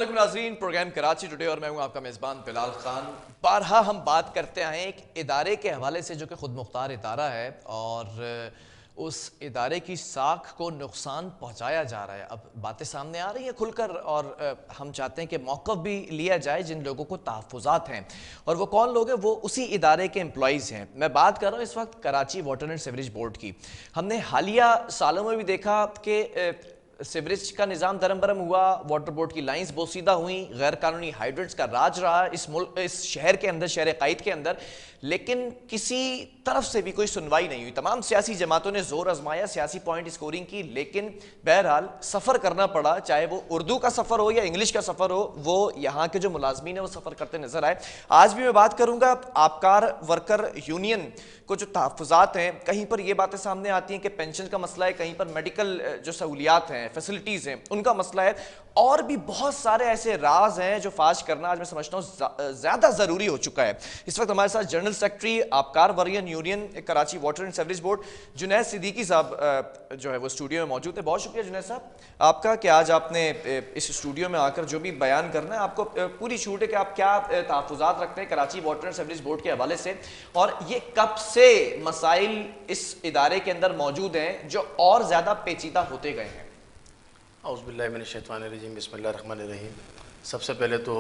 अस्सलामुअलैकुम नाज़रीन, programme Karachi today और मैं हूं आपका मेज़बान बिलाल खान। बारहा हम बात करते आए एक इदारे के हवाले से जो कि खुद मुख्तार इदारा है और उस इदारे की साख को नुकसान पहुंचाया जा रहा है। अब बातें सामने आ रही हैं खुलकर और हम चाहते हैं कि मौक़िफ़ भी लिया जाए जिन लोगों को तहफ़्फ़ुज़ात हैं। और वो कौन लोग हैं? वो उसी इदारे के एम्प्लॉइज़ हैं। मैं बात कर रहा हूँ इस वक्त Karachi water and sewerage board की। हमने हालिया सालों में भी देखा कि सीवरेज का निज़ाम दरम बरम हुआ, वाटर बोर्ड की लाइंस बोसीदा हुई, गैर कानूनी हाइड्रेंट्स का राज रहा इस शहर के अंदर, शहर कायद के अंदर, लेकिन किसी तरफ से भी कोई सुनवाई नहीं हुई। तमाम सियासी जमातों ने जोर आजमाया, सियासी पॉइंट स्कोरिंग की, लेकिन बहरहाल सफ़र करना पड़ा, चाहे वो उर्दू का सफ़र हो या इंग्लिश का सफ़र हो, वो यहाँ के जो मुलाजमीन है वो सफ़र करते नजर आए। आज भी मैं बात करूँगा आबकार वर्कर यूनियन को जो तहफ़्फ़ुज़ात हैं, कहीं पर ये बातें सामने आती हैं कि पेंशन का मसला है, कहीं पर मेडिकल जो सहूलियात हैं, फैसिलिटीज़ हैं, उनका मसला है, और भी बहुत सारे ऐसे राज हैं जो फाश करना आज मैं समझता हूँ ज़्यादा ज़रूरी हो चुका है। इस वक्त हमारे साथ जनरल सेक्रेटरी आबकार worker union Karachi water and sewerage board Junaid Siddiqui साहब जो है वो स्टूडियो में मौजूद है। बहुत शुक्रिया जुनैद साहब आपका कि आज आपने इस स्टूडियो में आकर जो भी बयान करना है, आपको पूरी छूट है कि आप क्या तहफ़्फ़ुज़ात रखते हैं Karachi water and sewerage board के हवाले से, और ये कब से मसाइल इस इदारे के अंदर मौजूद हैं जो और ज़्यादा पेचीदा होते गए हैं। औज़ुबिल्लाहि मिनश्शैतानिर्रजीम, बिस्मिल्लाहिर्रहमानिर्रहीम। सबसे पहले तो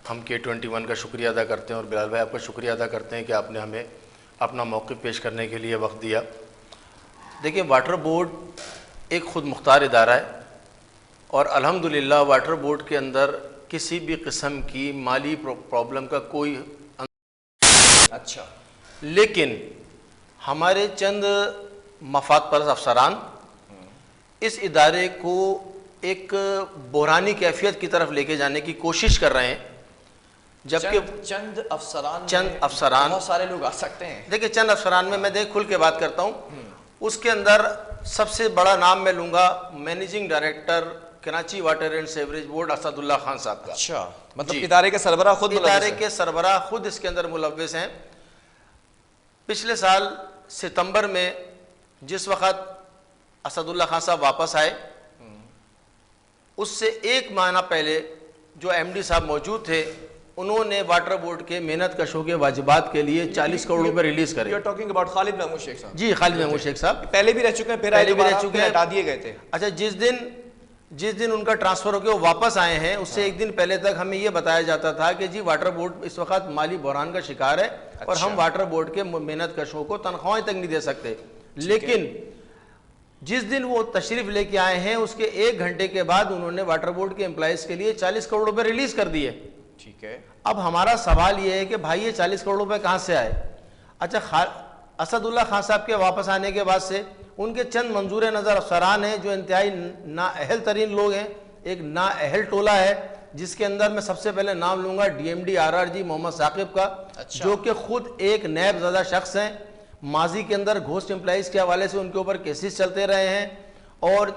हम K21 का शुक्रिया अदा करते हैं और बिलाल भाई आपका शुक्रिया अदा करते हैं कि आपने हमें अपना मौक़िफ़ पेश करने के लिए वक्त दिया। देखिए, वाटर बोर्ड एक ख़ुद मुख्तार इदारा है और अल्हम्दुलिल्लाह वाटर बोर्ड के अंदर किसी भी किस्म की माली प्रॉब्लम का कोई अच्छा, लेकिन हमारे चंद मफाद परस्त अफसरान इस इदारे को एक बहरानी कैफियत की तरफ लेके जाने की कोशिश कर रहे हैं, जबकि चंद अफसरान बहुत सारे लोग आ सकते हैं। देखिए, चंद अफसरान में मैं खुल के बात करता हूँ। उसके अंदर सबसे बड़ा नाम मैं लूँगा managing director Karachi water and sewerage board Asadullah Khan साहब का। अच्छा, मतलब इदारे के सरबराह खुद, इदारे के सरबराह खुद इसके अंदर मुलव्विस हैं। पिछले साल सितंबर में जिस वक़्त असदुल्ला खान साहब वापस आए, उससे एक महीना पहले जो एमडी साहब मौजूद थे, उन्होंने वाटर बोर्ड के मेहनत कशों के वाजिबात के लिए 40 करोड़ रुपए रिलीज करे। टॉकिंग अबाउट खालिद महमूद शेख साहब। जी, खालिद महमूद शेख साहब पहले भी रह चुके हैं, पहले भी रह चुके हैं, हटा दिए गए थे। अच्छा, जिस दिन उनका ट्रांसफर होकर वो वापस आए हैं, उससे एक दिन पहले तक हमें ये बताया जाता था कि जी वाटर बोर्ड इस वक्त माली बहरान का शिकार है और हम वाटर बोर्ड के मेहनत कशों को तनख्वाहें तक नहीं दे सकते। लेकिन जिस दिन वो तशरीफ लेके आए हैं, उसके 1 घंटे के बाद उन्होंने वाटर बोर्ड के एम्प्लॉइज के लिए 40 करोड़ रुपए रिलीज कर दिए। ठीक है, अब हमारा सवाल ये है कि भाई ये 40 करोड़ रुपए कहाँ से आए? अच्छा, असदुल्ला खान साहब के वापस आने के बाद से उनके चंद मंजूर नज़र अफसरान हैं जो इंतहाई नाअहल तरीन लोग हैं। एक नाअहल टोला है जिसके अंदर मैं सबसे पहले नाम लूँगा DMD RRG मोहम्मद साकिब का। अच्छा। जो कि खुद एक नैब ज़दा शख्स हैं। माजी के अंदर घोस्ट एम्प्लॉइज के हवाले से उनके ऊपर केसेस चलते रहे हैं और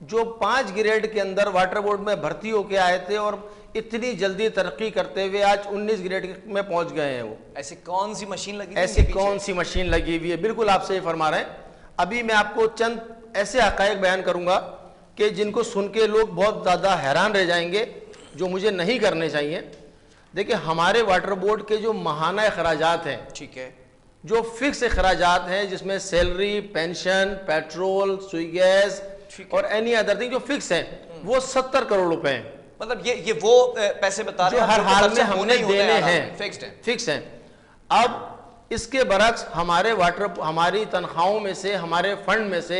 जो 5 ग्रेड के अंदर वाटर बोर्ड में भर्ती होके आए थे और इतनी जल्दी तरक्की करते हुए आज 19 ग्रेड में पहुंच गए हैं। वो ऐसी कौन सी मशीन लगी, ऐसी कौन सी मशीन लगी हुई है? बिल्कुल आप सही फरमा रहे हैं। अभी मैं आपको चंद ऐसे हक़ाइक़ बयान करूंगा कि जिनको सुन के लोग बहुत ज़्यादा हैरान रह जाएंगे, जो मुझे नहीं करने चाहिए। देखिए, हमारे वाटर बोर्ड के जो माहाना अखराजात हैं, ठीक है, जो फिक्स अखराजात हैं जिसमें सैलरी, पेंशन, पेट्रोल, सुई गैस और एनी अदर थिंग जो फिक्स हैं, वो 70 करोड़ रुपए हैं। मतलब ये वो पैसे बता रहे हैं हर हाल में हमने देने हैं, फिक्स्ड हैं। अब इसके बरक्स हमारी तनख्वाहों में से, हमारे फंड में से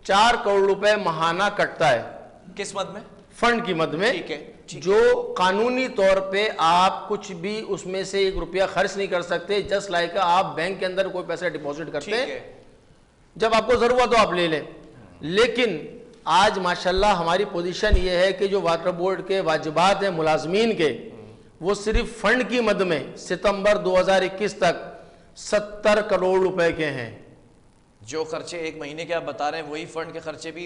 4 करोड़ रुपए माहाना कटता है। किस मद में? फंड की मद में। ठीक है, जो कानूनी तौर पे आप कुछ भी उसमें से 1 रुपया खर्च नहीं कर सकते। जस्ट लाइक आप बैंक के अंदर कोई पैसा डिपॉजिट करते हैं, जब आपको जरूरत हो आप ले लें। लेकिन आज माशाल्लाह हमारी पोजीशन ये है कि जो वाटर बोर्ड के वाजिबात हैं मुलाजमीन के, वो सिर्फ फंड की मद में सितंबर 2021 तक 70 करोड़ रुपए के हैं। जो खर्चे 1 महीने के आप बता रहे हैं, वही फंड के खर्चे भी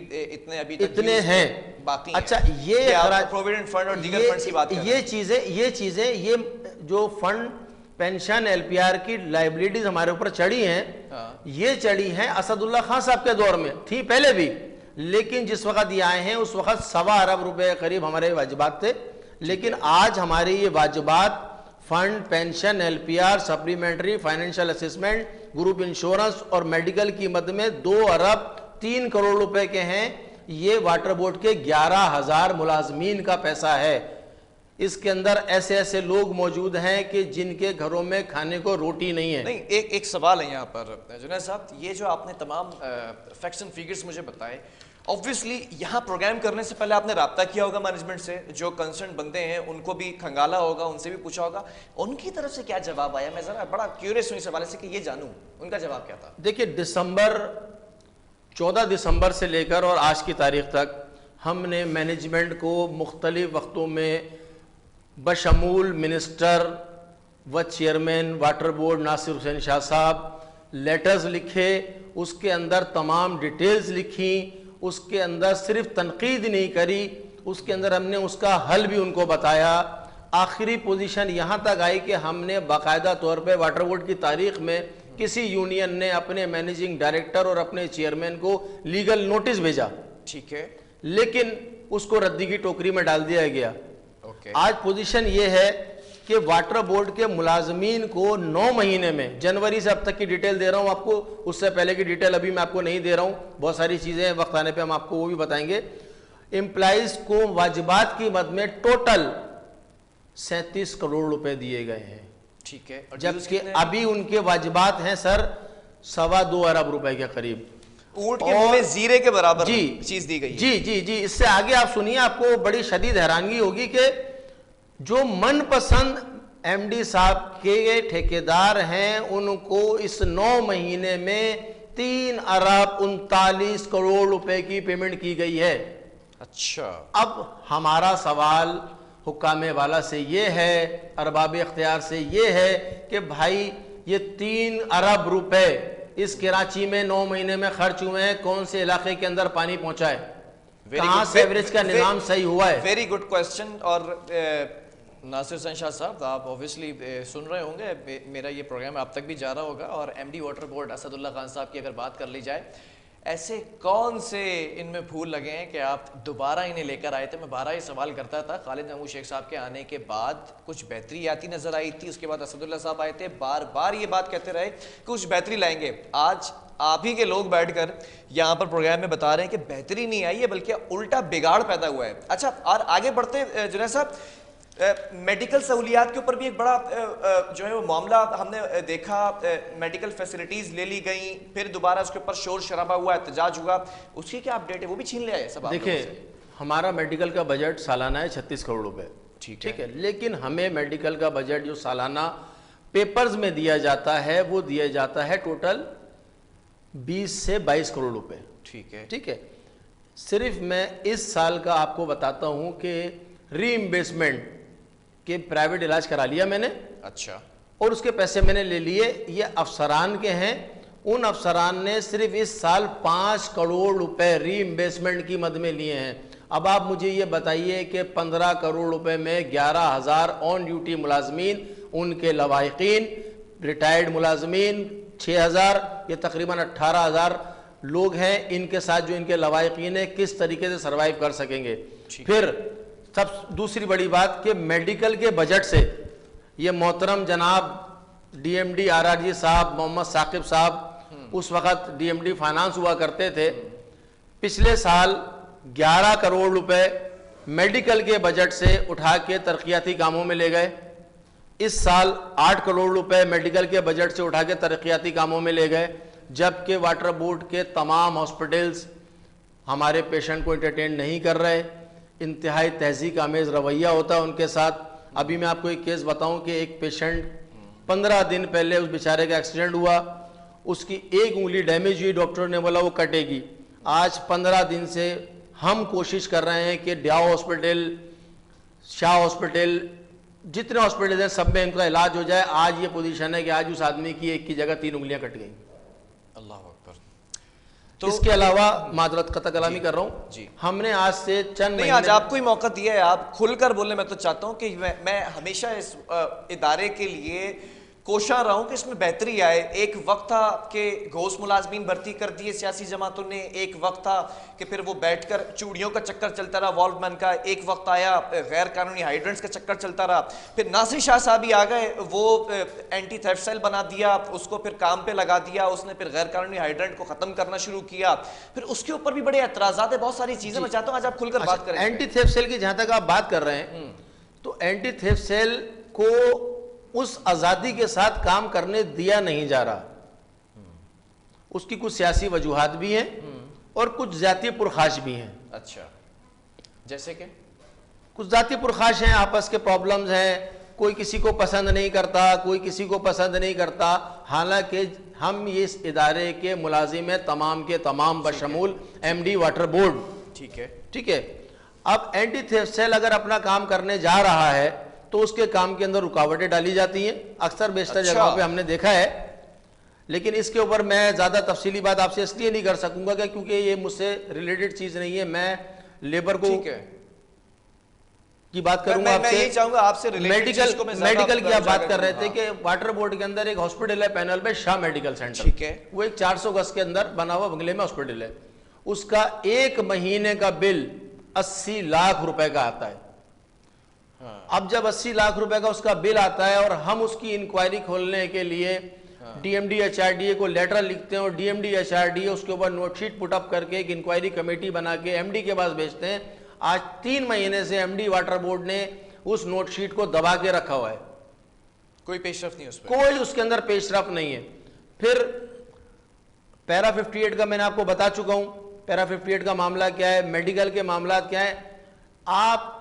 अभी तक इतने हैं बाकी। अच्छा, ये प्रोविडेंट फंड और दीगर फंड की बात कर ये चीजें ये जो फंड पेंशन LPR की लाइबिलिटीज हमारे ऊपर चढ़ी हैं, ये चढ़ी हैं असदुल्ला खान साहब के दौर में, थी पहले भी, लेकिन जिस वक्त ये आए हैं उस वक्त 1.25 अरब रुपए के करीब हमारे वाजिबात थे। लेकिन आज हमारे ये वाजिबात fund, pension, LPR, supplementary, financial assessment, group insurance और मेडिकल की मद में 2 अरब 3 करोड़ रुपए के हैं। ये वाटर बोर्ड के 11,000 मुलाजमीन का पैसा है। इसके अंदर ऐसे ऐसे लोग मौजूद हैं कि जिनके घरों में खाने को रोटी नहीं है। नहीं, एक सवाल है यहाँ पर जुनैद साहब, ये जो आपने तमाम फैक्ट्स एंड फिगर्स मुझे बताए, ऑब्वियसली यहाँ प्रोग्राम करने से पहले आपने राब्ता किया होगा मैनेजमेंट से, जो कंसर्न बंदे हैं उनको भी खंगाला होगा, उनसे भी पूछा होगा, उनकी तरफ से क्या जवाब आया? मैं जरा बड़ा क्यूरियस हूँ इस हवाले से कि ये जानूँ उनका जवाब क्या था। देखिए, 14 दिसंबर से लेकर और आज की तारीख तक हमने मैनेजमेंट को मुख्तलिफ वक्तों में बशमूल मिनिस्टर व chairman water board Nasir Hussain Shah साहब लेटर्स लिखे, उसके अंदर तमाम डिटेल्स लिखी, उसके अंदर सिर्फ तनकीद नहीं करी, उसके अंदर हमने उसका हल भी उनको बताया। आखिरी पोजीशन यहाँ तक आई कि हमने बाकायदा तौर पे वाटर बोर्ड की तारीख में किसी यूनियन ने अपने मैनेजिंग डायरेक्टर और अपने चेयरमैन को लीगल नोटिस भेजा, ठीक है, लेकिन उसको रद्दी की टोकरी में डाल दिया गया। ओके। आज पोजीशन ये है कि वाटर बोर्ड के मुलाजमीन को 9 महीने में, जनवरी से अब तक की डिटेल दे रहा हूं आपको, उससे पहले की डिटेल अभी मैं आपको नहीं दे रहा हूं, बहुत सारी चीजें वक्त आने पे हम आपको वो भी बताएंगे। एम्प्लॉइज को वाजिबात की मद में टोटल 37 करोड़ रुपए दिए गए हैं, ठीक है, जबकि अभी उनके वाजिबात हैं सर 2.25 अरब रुपए के करीब। ऊंट के मुंह में जीरे के बराबर जी चीज दी गई है। जी जी जी इससे आगे आप सुनिए, आपको बड़ी शदीद हैरानगी होगी कि जो मनपसंद MD साहब के ठेकेदार हैं उनको इस 9 महीने में 3 अरब 39 करोड़ रुपए की पेमेंट की गई है। अच्छा, अब हमारा सवाल हुक्कामे वाला से ये है, अरबाब इख्तियार से ये है कि भाई ये 3 अरब रुपए इस कराची में 9 महीने में खर्च हुए हैं, कौन से इलाके के अंदर पानी पहुंचा है? कहां से एवरेज का निजाम सही हुआ है? Very good question. और नासिर हुसैन शाह साहब, आप ऑब्वियसली सुन रहे होंगे, मेरा ये प्रोग्राम आप तक भी जा रहा होगा, और MD water board Asadullah Khan साहब की अगर बात कर ली जाए, ऐसे कौन से इनमें फूल लगे हैं कि आप दोबारा इन्हें लेकर आए थे? मैं 12 ही सवाल करता था, खालिद महमूद शेख साहब के आने के बाद कुछ बेहतरी आती नजर आई थी, उसके बाद असदुल्ला साहब आए थे, बार बार ये बात कहते रहे कुछ बेहतरी लाएंगे। आज आप ही के लोग बैठकर यहाँ पर प्रोग्राम में बता रहे हैं कि बेहतरी नहीं आई है बल्कि उल्टा बिगाड़ पैदा हुआ है। अच्छा, और आगे बढ़ते जुनैद साहब, मेडिकल सहूलियात के ऊपर भी एक बड़ा जो है वो मामला हमने देखा, मेडिकल फैसिलिटीज ले ली गई, फिर दोबारा उसके ऊपर शोर शराबा हुआ, एहतजाज हुआ, उसकी क्या अपडेट है? वो भी छीन ले आए सब? देखिए, हमारा मेडिकल का बजट सालाना है 36 करोड़ रुपए, ठीक है, लेकिन हमें मेडिकल का बजट जो सालाना पेपर्स में दिया जाता है वो दिया जाता है टोटल 20 से 22 करोड़ रुपए, ठीक है, ठीक है। सिर्फ मैं इस साल का आपको बताता हूं कि रीइंबर्समेंट के प्राइवेट इलाज करा लिया मैंने, अच्छा, और उसके पैसे मैंने ले लिए, ये अफसरान के हैं। उन अफसरान ने सिर्फ इस साल 5 करोड़ रुपए रीइंबर्समेंट की मद में लिए हैं। अब आप मुझे ये बताइए कि 15 करोड़ रुपए में 11,000 ऑन ड्यूटी मुलाजमीन, उनके लवाहिकीन, रिटायर्ड मुलाजमीन 6,000, ये तकरीबन 18,000 लोग हैं, इनके साथ जो इनके लवाहिकीन है किस तरीके से सर्वाइव कर सकेंगे? फिर सब दूसरी बड़ी बात कि मेडिकल के बजट से ये मोहतरम जनाब DMD RRG साहब, मोहम्मद साकिब साहब उस वक़्त DMD फाइनेंस हुआ करते थे, पिछले साल 11 करोड़ रुपए मेडिकल के बजट से उठा के तरक्याती कामों में ले गए। इस साल 8 करोड़ रुपए मेडिकल के बजट से उठा के तरक्याती कामों में ले गए, जबकि वाटर बोर्ड के तमाम हॉस्पिटल्स हमारे पेशेंट को एंटरटेन नहीं कर रहे, इंतहाई तहज़ीक आमेज़ रवैया होता है उनके साथ। अभी मैं आपको एक केस बताऊं कि एक पेशेंट 15 दिन पहले उस बेचारे का एक्सीडेंट हुआ, उसकी एक उंगली डैमेज हुई, डॉक्टर ने बोला वो कटेगी। आज 15 दिन से हम कोशिश कर रहे हैं कि डाउ हॉस्पिटल, शाह हॉस्पिटल, जितने हॉस्पिटल हैं सब में इनका इलाज हो जाए। आज ये पोजीशन है कि आज उस आदमी की एक की जगह 3 उंगलियां कट गई। अल्लाह अकबर। तो इसके अलावा मादरत कता कलामी कर रहा हूँ जी, हमने आज से चंद नहीं, आज आपको ही मौका दिया है, आप खुलकर बोलने। मैं तो चाहता हूँ कि मैं हमेशा इस इदारे के लिए कोशिश रहा हूं कि इसमें बेहतरी आए। एक वक्त था कि घोष मुलाजमीन भर्ती कर दिए सियासी जमातों ने, एक वक्त था कि फिर वो बैठकर चूड़ियों का चक्कर चलता रहा वॉल्वमैन का, एक वक्त आया गैर कानूनी हाइड्रेंट्स का चक्कर चलता रहा, फिर नासिर शाह साहब ही आ गए, वो एंटी थेफ्ट सेल बना दिया, उसको फिर काम पे लगा दिया, उसने फिर गैर कानूनी हाइड्रेंट को खत्म करना शुरू किया, फिर उसके ऊपर भी बड़े एतराजात है, बहुत सारी चीजें। मैं चाहता हूं आज आप खुलकर बात करें। एंटी थेफ्ट सेल की जहां तक आप बात कर रहे हैं, तो एंटी थेफ्ट सेल को उस आजादी के साथ काम करने दिया नहीं जा रहा। उसकी कुछ सियासी वजूहात भी हैं और कुछ जातीय पुरखाश भी हैं। अच्छा, जैसे कि कुछ जातीय पुरखाश हैं, आपस के प्रॉब्लम्स हैं, कोई किसी को पसंद नहीं करता, कोई किसी को पसंद नहीं करता। हालांकि हम इस इदारे के मुलाजिम हैं, तमाम के तमाम बशमूल एमडी वाटर बोर्ड। ठीक है। अब एंटी थेफ्ट सेल अगर अपना काम करने जा रहा है तो उसके काम के अंदर रुकावटें डाली जाती हैं, अक्सर बेशतर जगहों पे हमने देखा है। लेकिन इसके ऊपर मैं ज़्यादा तफसीली बात आपसे इसलिए नहीं कर सकूंगा कि क्योंकि ये मुझसे रिलेटेड चीज़ नहीं है। मैं लेबर को की बात करूंगा आपसे मेडिकल की आप बात कर रहे थे कि वाटर बोर्ड के अंदर एक हॉस्पिटल है पैनल पे, शाह मेडिकल सेंटर। ठीक है। वो एक 400 गज के अंदर बना हुआ बंगले में हॉस्पिटल है। उसका एक महीने का बिल 80 लाख रुपए का आता है। अब जब 80 लाख रुपए का उसका बिल आता है और हम उसकी इंक्वायरी खोलने के लिए डीएमडी एचआरडीए को लेटर लिखते हैं और डीएमडी एचआरडीए उसके ऊपर नोटशीट पुटअप करके एक इंक्वायरी कमेटी बना के एमडी के पास भेजते हैं। आज 3 महीने से एमडी वाटर बोर्ड ने उस नोटशीट को दबा के रखा हुआ है, कोई पेशरफ नहीं, कोई उसके अंदर पेशरफ नहीं है। फिर पैरा 58 का मैंने आपको बता चुका हूं, पैरा 58 का मामला क्या है, मेडिकल के मामला क्या है। आप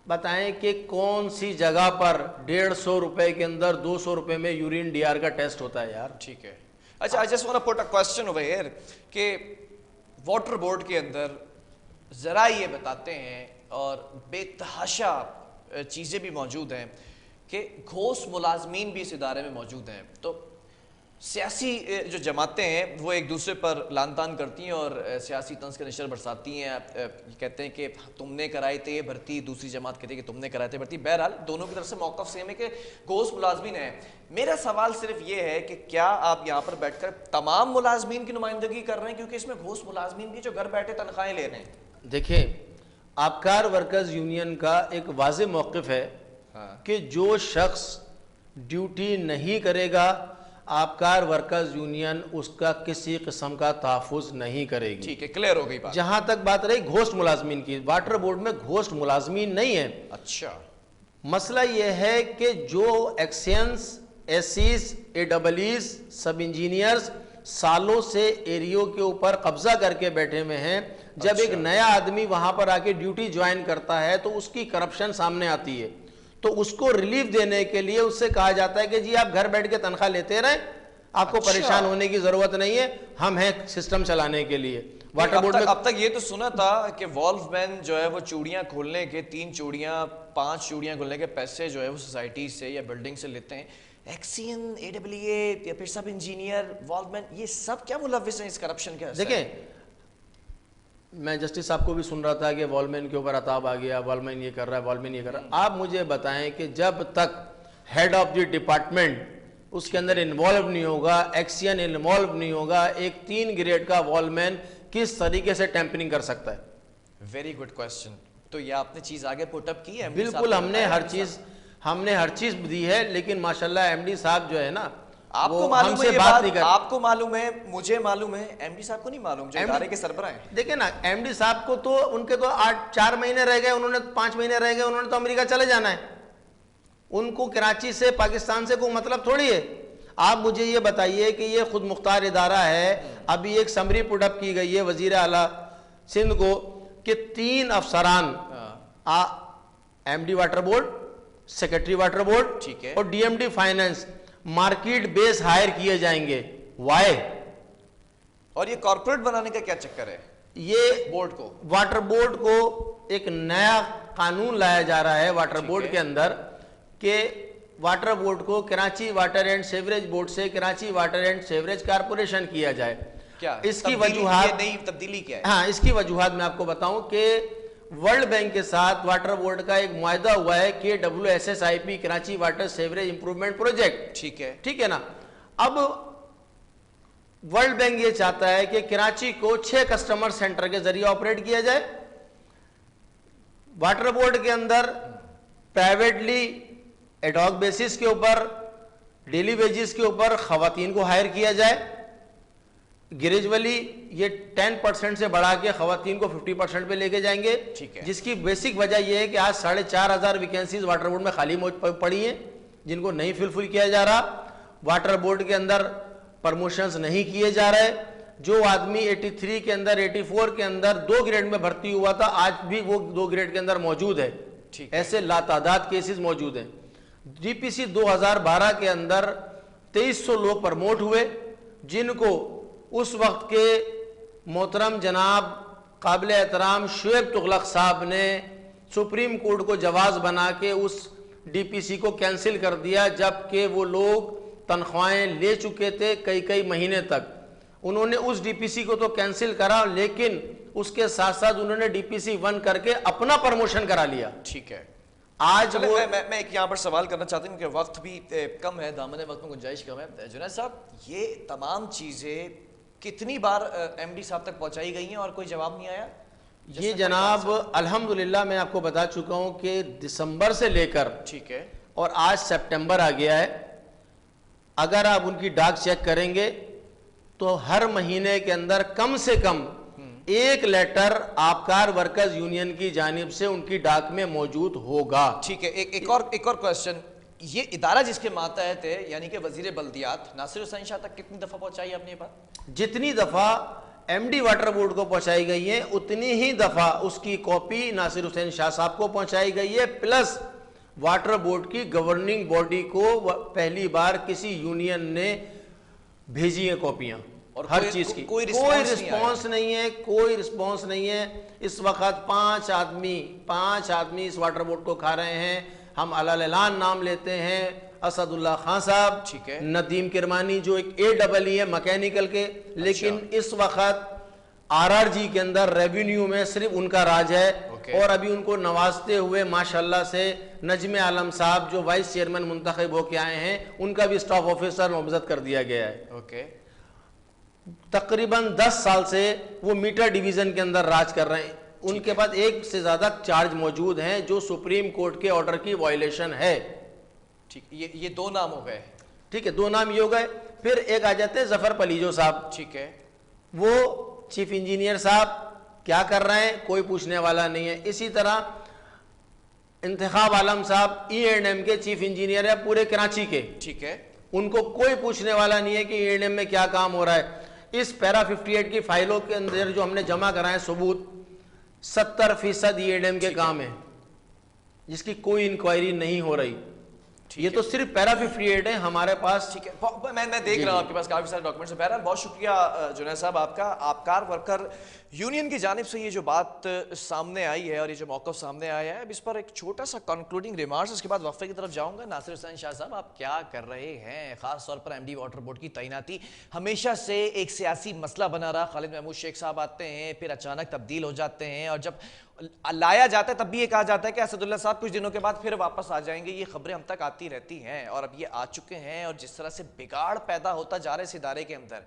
बताएं कि कौन सी जगह पर 150 रुपए के अंदर 200 रुपए में यूरिन डीआर का टेस्ट होता है यार। ठीक है। अच्छा, I just want to put a question over here कि वाटर बोर्ड के अंदर जरा ये बताते हैं, और बेतहाशा चीजें भी मौजूद हैं कि घोष मुलाजमीन भी इस इदारे में मौजूद हैं। तो सियासी जो जमातें हैं वो एक दूसरे पर लान तान करती हैं और सियासी तंज के नशर बरसाती हैं। कहते हैं कि तुमने कराई थे ये भर्ती, दूसरी जमात कहती है कि तुमने कराई थे भर्ती। बहरहाल दोनों की तरफ से मौक़िफ़ सेम है कि घोष मुलाजमीन है। मेरा सवाल सिर्फ ये है कि क्या आप यहाँ पर बैठकर तमाम मुलाजमीन की नुमाइंदगी कर रहे हैं, क्योंकि इसमें घोष मुलाजमीन भी जो घर बैठे तनख्वाहें ले रहे हैं। देखिए, आबकार वर्कर्स यूनियन का एक वाज़े मौक़िफ़ है कि जो शख्स ड्यूटी नहीं करेगा आबकार वर्कर्स यूनियन उसका किसी किस्म का तहफ़्फ़ुज़ नहीं करेगी। ठीक है, क्लियर हो गई बात। जहां तक बात रही घोस्ट मुलाजमीन की, वाटर बोर्ड में घोस्ट मुलाजमीन नहीं है। अच्छा, मसला यह है कि जो एक्सियंस, एसीस, एडबलीस, सब इंजीनियर्स सालों से एरियो के ऊपर कब्जा करके बैठे हुए हैं, जब एक नया आदमी वहां पर आके ड्यूटी ज्वाइन करता है तो उसकी करप्शन सामने आती है। तो उसको रिलीफ देने के लिए उससे कहा जाता है कि जी आप घर बैठ के तनख्वाह लेते रहें, आपको परेशान होने की जरूरत नहीं है, हम हैं सिस्टम चलाने के लिए। वाटर बोर्ड में अब तक ये तो सुना था कि वॉल्वमैन जो है वो चूड़ियां खोलने के 3 चूड़ियां 5 चूड़ियां खोलने के पैसे जो है वो सोसाइटी से या बिल्डिंग से लेते हैं। एक्सियन, एडब्ल्यूए या फिर सब इंजीनियर, वॉल्वमैन, ये सब क्या मुलव्विस हैं इस करप्शन के? देखें, मैं जस्टिस साहब को भी सुन रहा था कि वॉल्वमैन के ऊपर अताब आ गया, वॉल्वमैन ये कर रहा है, वॉल्वमैन ये कर रहा है। आप मुझे बताएं कि जब तक हेड ऑफ द डिपार्टमेंट उसके अंदर इन्वॉल्व नहीं होगा, एक्सियन इन्वॉल्व नहीं होगा, एक 3 ग्रेड का वॉल्वमैन किस तरीके से टेम्परिंग कर सकता है? Very good question. तो ये आपने चीज आगे पुटअप की है? बिल्कुल, हमने हर चीज दी है, लेकिन माशाल्लाह एमडी साहब जो है ना, आपको मालूम है, बात नहीं कर, आपको मालूम है, मुझे मालूम है, एमडी साहब को नहीं मालूम जो इदारे के सरबराह हैं। देखिए ना, एमडी साहब को तो उनके तो 4 महीने रह गए, उन्होंने 5 महीने रह गए, उन्होंने तो अमेरिका चले जाना है। उनको कराची से, पाकिस्तान से कोई मतलब थोड़ी है। आप मुझे ये बताइए कि ये खुद मुख्तार इदारा है, अभी एक समरी पुटअप की गई है वजीर आला सिंध को कि 3 अफसरान MD water board, secretary water board, ठीक है, और DMD finance market base hire किए जाएंगे। वाई? और ये कॉर्पोरेट बनाने का क्या चक्कर है? ये बोर्ड को, वाटर बोर्ड को एक नया कानून लाया जा रहा है वाटर बोर्ड के अंदर कि वाटर बोर्ड को Karachi water and sewerage board से Karachi water and sewerage corporation किया जाए। क्या इसकी वजूहात, नई तब्दीली क्या है? हाँ, इसकी वजूहात मैं आपको बताऊं कि वर्ल्ड बैंक के साथ वाटर बोर्ड का एक मुआहदा हुआ है KWSSIP Karachi water sewerage improvement project. ठीक है ना। अब वर्ल्ड बैंक ये चाहता है कि कराची को 6 कस्टमर सेंटर के जरिए ऑपरेट किया जाए। वाटर बोर्ड के अंदर प्राइवेटली एडॉक बेसिस के ऊपर, डेली वेजेस के ऊपर खवातीन को हायर किया जाए। ग्रेजुअली ये 10% से बढ़ा के खवातीन को 50% पे लेके जाएंगे। जिसकी बेसिक वजह यह है कि आज 4,500 वैकेंसीज वाटर बोर्ड में खाली पड़ी हैं जिनको नहीं फिलफिल किया जा रहा। वाटर बोर्ड के अंदर प्रमोशंस नहीं किए जा रहे। जो आदमी 83 के अंदर 84 के अंदर 2 ग्रेड में भर्ती हुआ था आज भी वो 2 ग्रेड के अंदर मौजूद है। ऐसे लातादाद केसेस मौजूद हैं। DPC 2012 के अंदर 2300 लोग प्रमोट हुए जिनको उस वक्त के मोहतरम जनाब काबिल एहतराम शुएब तुगलक साहब ने सुप्रीम कोर्ट को जवाज बना के उस DPC को कैंसिल कर दिया, जबकि वो लोग तनख्वाहें ले चुके थे कई महीने तक। उन्होंने उस DPC को तो कैंसिल करा, लेकिन उसके साथ साथ उन्होंने DPC 1 करके अपना प्रमोशन करा लिया। ठीक है। आज वो मैं एक यहाँ पर सवाल करना चाहती हूँ कि वक्त भी कम है, दामन वक्त में गुंजाइश कम है। जुनैद साहब, ये तमाम चीज़ें कितनी बार MD साहब तक पहुँचाई गई हैं और कोई जवाब नहीं आया? ये जनाब अल्हम्दुलिल्लाह मैं आपको बता चुका हूँ कि दिसंबर से लेकर, ठीक है, और आज सितंबर आ गया है। अगर आप उनकी डाक चेक करेंगे तो हर महीने के अंदर कम से कम एक लेटर आबकार वर्कर्स यूनियन की जानिब से उनकी डाक में मौजूद होगा। ठीक है। एक और क्वेश्चन, ये इदारा जिसके मातहत है यानी कि वजीर बल्दियात नासिर हुसैन शाह तक कितनी दफा पहुंचाई अपनी बात? जितनी दफा MD वाटर बोर्ड को पहुंचाई गई है उतनी ही दफा उसकी कॉपी नासिर हुसैन शाह साहब को पहुंचाई गई है, प्लस वाटर बोर्ड की गवर्निंग बॉडी को पहली बार किसी यूनियन ने भेजी है कॉपियां, और हर चीज की कोई रिस्पॉन्स नहीं है। कोई रिस्पॉन्स नहीं है। इस वक्त 5 आदमी इस वाटर बोर्ड को खा रहे हैं। हम अलान नाम लेते हैं असदुल्ला खान साहब, ठीक है, नदीम किरमानी जो एक AEE है मैकेनिकल के, लेकिन इस वक्त RRG के अंदर रेवेन्यू में सिर्फ उनका राज है। और अभी उनको नवाजते हुए माशाल्लाह से नजमे आलम साहब जो वाइस चेयरमैन मुंतखब होके आए हैं, उनका भी स्टाफ ऑफिसर नामजद कर दिया गया है। तकरीबन 10 साल से वो मीटर डिवीजन के अंदर राज कर रहे हैं। उनके पास एक से ज्यादा चार्ज मौजूद हैं जो सुप्रीम कोर्ट के ऑर्डर की वायलेशन है। ठीक, ये 2 नाम हो गए। ठीक है, 2 नाम ये हो गए। फिर एक आ जाते हैं जफर पलीजो साहब। ठीक है, वो चीफ इंजीनियर साहब क्या कर रहे हैं कोई पूछने वाला नहीं है। इसी तरह इंतखाब आलम साहब E&M के चीफ इंजीनियर है पूरे कराची के। ठीक है, उनको कोई पूछने वाला नहीं है कि E&M में क्या काम हो रहा है। इस पैरा 58 की फाइलों के अंदर जो हमने जमा कराए सबूत 70% E&M के काम है जिसकी कोई इंक्वायरी नहीं हो रही। ये तो सिर्फ पैरा 58 है हमारे पास। ठीक है, मैं देख रहा हूँ आपके पास काफी सारे डॉक्यूमेंट्स हैं। बहरहाल बहुत शुक्रिया जुनैद साहब आपका। आबकार वर्कर यूनियन की जानिब से ये जो बात सामने आई है और ये जो मौक़िफ़ सामने आया है, अब इस पर एक छोटा सा कंक्लूडिंग रिमार्क्स, उसके बाद वक्फे की तरफ जाऊंगा। नासिर हुसैन शाह साहब, आप क्या कर रहे हैं? खास तौर पर MD वाटर बोर्ड की तैनाती हमेशा से एक सियासी मसला बना रहा। खालिद महमूद शेख साहब आते हैं, फिर अचानक तब्दील हो जाते हैं, और जब लाया जाता है तब भी ये कहा जाता है कि असदुल्ला साहब कुछ दिनों के बाद फिर वापस आ जाएंगे। ये खबरें हम तक आती रहती हैं और अब ये आ चुके हैं, और जिस तरह से बिगाड़ पैदा होता जा रहा है इस इदारे के अंदर,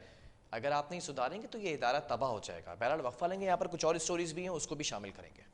अगर आप नहीं सुधारेंगे तो ये इदारा तबाह हो जाएगा। बहरहाल वक्फा लेंगे, यहाँ पर कुछ और स्टोरीज भी हैं, उसको भी शामिल करेंगे।